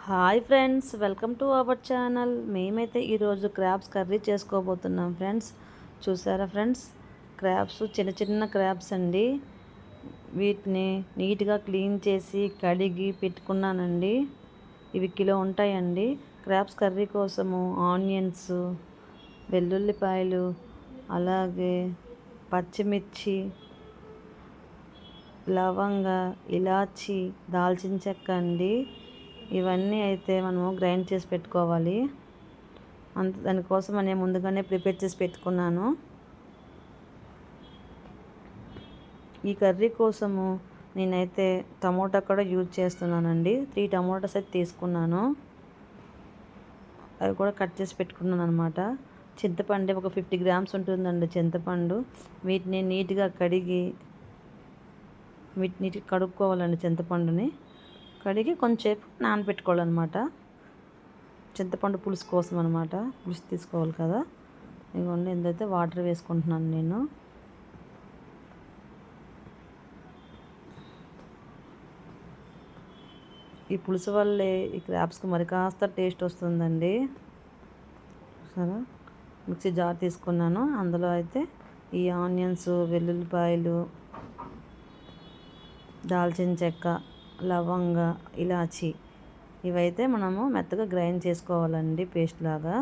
Hi friends, welcome to our channel. మేమైతే ఈరోజు crabs curry చేసుకోబోతున్నాం ఫ్రెండ్స్. చూసారా ఫ్రెండ్స్, క్రాబ్స్ చిన్న చిన్న క్రాబ్స్ అండి. వీటిని నీట్గా క్లీన్ చేసి కడిగి పెట్టుకున్నానండి. ఇవి కిలో ఉంటాయండి. క్రాబ్స్ కర్రీ కోసము ఆనియన్స్, వెల్లుల్లిపాయలు, అలాగే పచ్చిమిర్చి, లవంగ, ఇలాచి, దాల్చిన చెక్క అండి. ఇవన్నీ అయితే మనము గ్రైండ్ చేసి పెట్టుకోవాలి. దానికోసం నేను ముందుగానే ప్రిపేర్ చేసి పెట్టుకున్నాను. ఈ కర్రీ కోసము నేనైతే టమోటా కూడా యూజ్ చేస్తున్నానండి. 3 టమోటాస్ అయితే తీసుకున్నాను. అవి కూడా కట్ చేసి పెట్టుకున్నాను అనమాట. చింతపండు ఒక 50 గ్రామ్స్ ఉంటుందండి చింతపండు. వీటిని నీట్గా కడుక్కోవాలండి. చింతపండుని కడిగి కొంచెంసేపు నానబెట్టుకోవాలన్నమాట. చింతపండు పులుసు కోసం అనమాట. పులుసు తీసుకోవాలి కదా. ఇవన్నీ ఏంటైతే వాటర్ వేసుకుంటున్నాను నేను. ఈ పులుసు వల్లే ఈ క్రాబ్స్కి మరి కాస్త టేస్ట్ వస్తుందండి. సరే, మిక్సీ జార్ తీసుకున్నాను. అందులో అయితే ఈ ఆనియన్స్, వెల్లుల్లిపాయలు, దాల్చిన చెక్క, లవంగ, ఇలాచి ఇవైతే మనము మెత్తగా గ్రైండ్ చేసుకోవాలండి. పేస్ట్ లాగా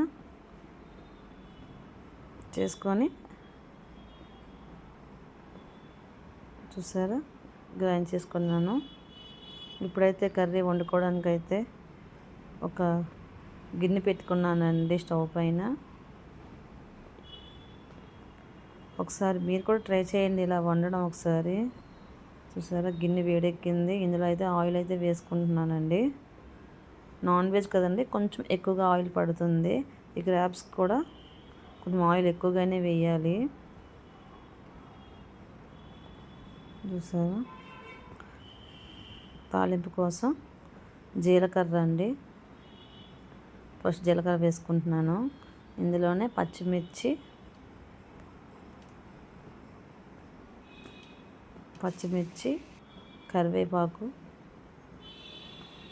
చేసుకొని చూసారా, గ్రైండ్ చేసుకున్నాను. ఇప్పుడైతే కర్రీ వండుకోవడానికి అయితే ఒక గిన్నె పెట్టుకున్నానండి స్టవ్ పైన. ఒకసారి మీరు కూడా ట్రై చేయండి ఇలా వండడం ఒకసారి. చూసారా, గిన్నె వేడెక్కింది. ఇందులో అయితే ఆయిల్ అయితే వేసుకుంటున్నానండి. నాన్ వెజ్ కదండి, కొంచెం ఎక్కువగా ఆయిల్ పడుతుంది. ఈ క్రాబ్స్ కూడా కొంచెం ఆయిల్ ఎక్కువగానే వేయాలి. చూసారా, తాలింపు కోసం జీలకర్ర అండి. ఫస్ట్ జీలకర్ర వేసుకుంటున్నాను. ఇందులోనే పచ్చిమిర్చి, కరివేపాకు,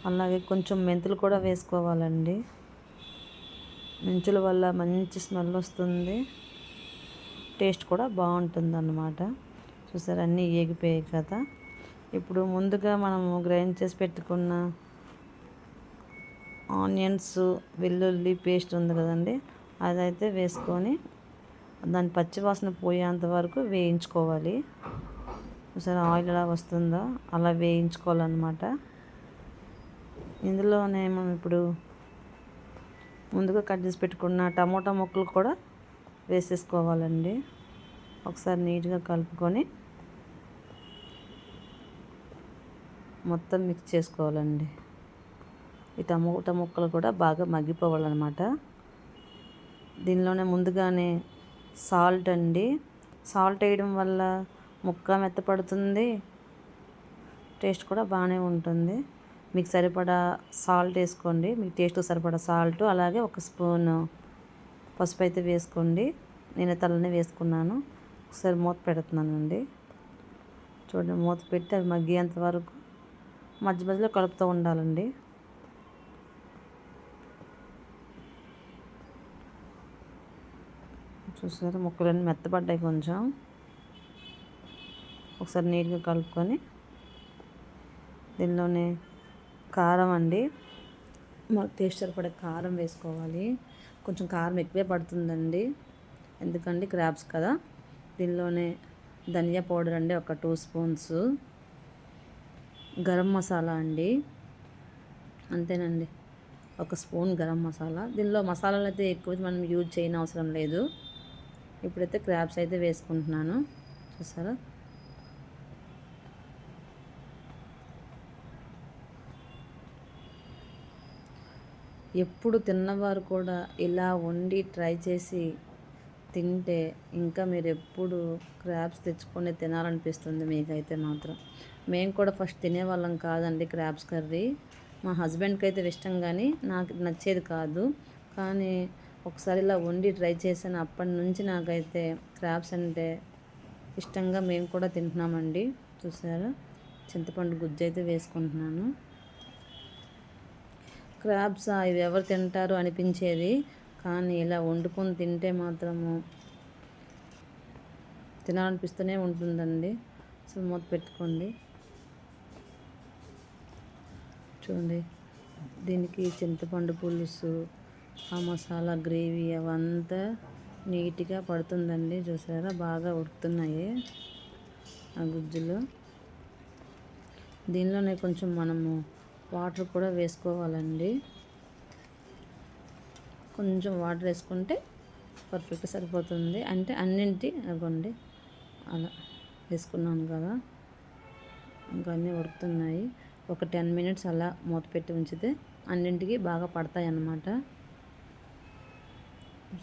అలాగే కొంచెం మెంతులు కూడా వేసుకోవాలండి. మెంతుల వల్ల మంచి స్మెల్ వస్తుంది, టేస్ట్ కూడా బాగుంటుంది అన్నమాట. చూసారా, అన్నీ ఏగిపోయాయి కదా. ఇప్పుడు ముందుగా మనము గ్రైండ్ చేసి పెట్టుకున్న ఆనియన్స్, వెల్లుల్లి పేస్ట్ ఉంది కదండి, అదైతే వేసుకొని దాని పచ్చివాసన పోయేంత వరకు వేయించుకోవాలి. చూసారా, ఆయిల్ ఎలా వస్తుందో అలా వేయించుకోవాలన్నమాట. ఇందులోనే మనం ఇప్పుడు ముందుగా కట్ చేసి పెట్టుకున్న టమోటా ముక్కలు కూడా వేసేసుకోవాలండి. ఒకసారి నీట్గా కలుపుకొని మొత్తం మిక్స్ చేసుకోవాలండి. ఈ టమోటా ముక్కలు కూడా బాగా మగ్గిపోవాలన్నమాట. దీనిలోనే ముందుగానే సాల్ట్ అండి. సాల్ట్ వేయడం వల్ల ముక్క మెత్తపడుతుంది, టేస్ట్ కూడా బాగానే ఉంటుంది. మీకు సరిపడా సాల్ట్ వేసుకోండి. మీకు టేస్ట్ సరిపడా సాల్ట్, అలాగే ఒక స్పూన్ పసుపు అయితే వేసుకోండి. నేను తలనే వేసుకున్నాను. ఒకసారి మూత పెడుతున్నానండి. చూడండి, మూత పెట్టి అవి మగ్గేంత వరకు మధ్య మధ్యలో కలుపుతూ ఉండాలండి. చూసారా, ముక్కలన్నీ మెత్తపడ్డాయి కొంచెం. ఒకసారి నీట్గా కలుపుకొని దీనిలోనే కారం అండి, మాకు టేస్ట్ సరిపడే కారం వేసుకోవాలి. కొంచెం కారం ఎక్కువే పడుతుందండి, ఎందుకంటే క్రాబ్స్ కదా. దీనిలోనే ధనియా పౌడర్ అండి, ఒక 2 స్పూన్స్. గరం మసాలా అండి, అంతేనండి, ఒక స్పూన్ గరం మసాలా. దీనిలో మసాలాలు అయితే ఎక్కువ మనం యూజ్ చేయని అవసరం లేదు. ఇప్పుడైతే క్రాబ్స్ అయితే వేసుకుంటున్నాను. చూసారా, ఎప్పుడు తిన్నవారు కూడా ఇలా వండి ట్రై చేసి తింటే ఇంకా మీరు ఎప్పుడు క్రాబ్స్ తెచ్చుకొని తినాలనిపిస్తుంది మీకైతే మాత్రం. మేము కూడా ఫస్ట్ తినేవాళ్ళం కాదండి క్రాబ్స్ కర్రీ. మా హస్బెండ్కి అయితే ఇష్టం, కానీ నాకు నచ్చేది కాదు. కానీ ఒకసారి ఇలా వండి ట్రై చేశాను. అప్పటి నుంచి నాకైతే క్రాబ్స్ అంటే ఇష్టంగా మేము కూడా తింటున్నామండి. చూసారా, చింతపండు గుజ్జు అయితే వేసుకుంటున్నాను. క్రాబ్స్ ఇవి ఎవరు తింటారు అనిపించేది, కానీ ఇలా వండుకొని తింటే మాత్రము తినాలనిపిస్తూనే ఉంటుందండి. అసలు మూత పెట్టుకోండి. చూడండి, దీనికి చింతపండు పులుసు, ఆ మసాలా గ్రేవీ అవంతా నీట్గా పడుతుందండి. చూసారా, బాగా ఉడుకుతున్నాయి ఆ గుజ్జులు. దీనిలోనే కొంచెం మనము వాటర్ కూడా వేసుకోవాలండి. కొంచెం వాటర్ వేసుకుంటే పర్ఫెక్ట్ సరిపోతుంది. అంటే అన్నింటి అవ్వండి అలా వేసుకున్నాను కదా, ఇంకా అన్నీ ఉడుకుతున్నాయి. ఒక 10 మినిట్స్ అలా మూత పెట్టి ఉంచితే అన్నింటికి బాగా పడతాయి అన్నమాట.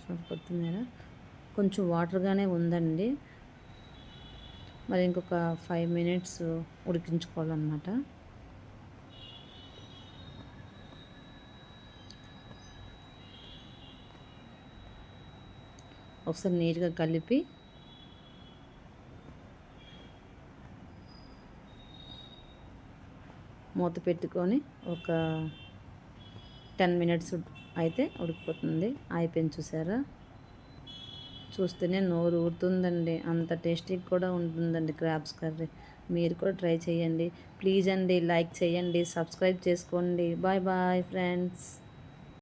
సరిపోతున్నారా? కొంచెం వాటర్గానే ఉందండి. మరి ఇంకొక 5 మినిట్స్ ఉడికించుకోవాలన్నమాట. ఒకసారి నీట్గా కలిపి మూత పెట్టుకొని ఒక 10 మినిట్స్ అయితే ఉడికిపోతుంది. అయిపోయింది. చూసారా, చూస్తేనే నోరు ఊరుతుందండి. అంత టేస్టీగా కూడా ఉంటుందండి క్రాబ్స్ కర్రీ. మీరు కూడా ట్రై చేయండి ప్లీజ్ అండి. లైక్ చేయండి, సబ్స్క్రైబ్ చేసుకోండి. Bye bye friends.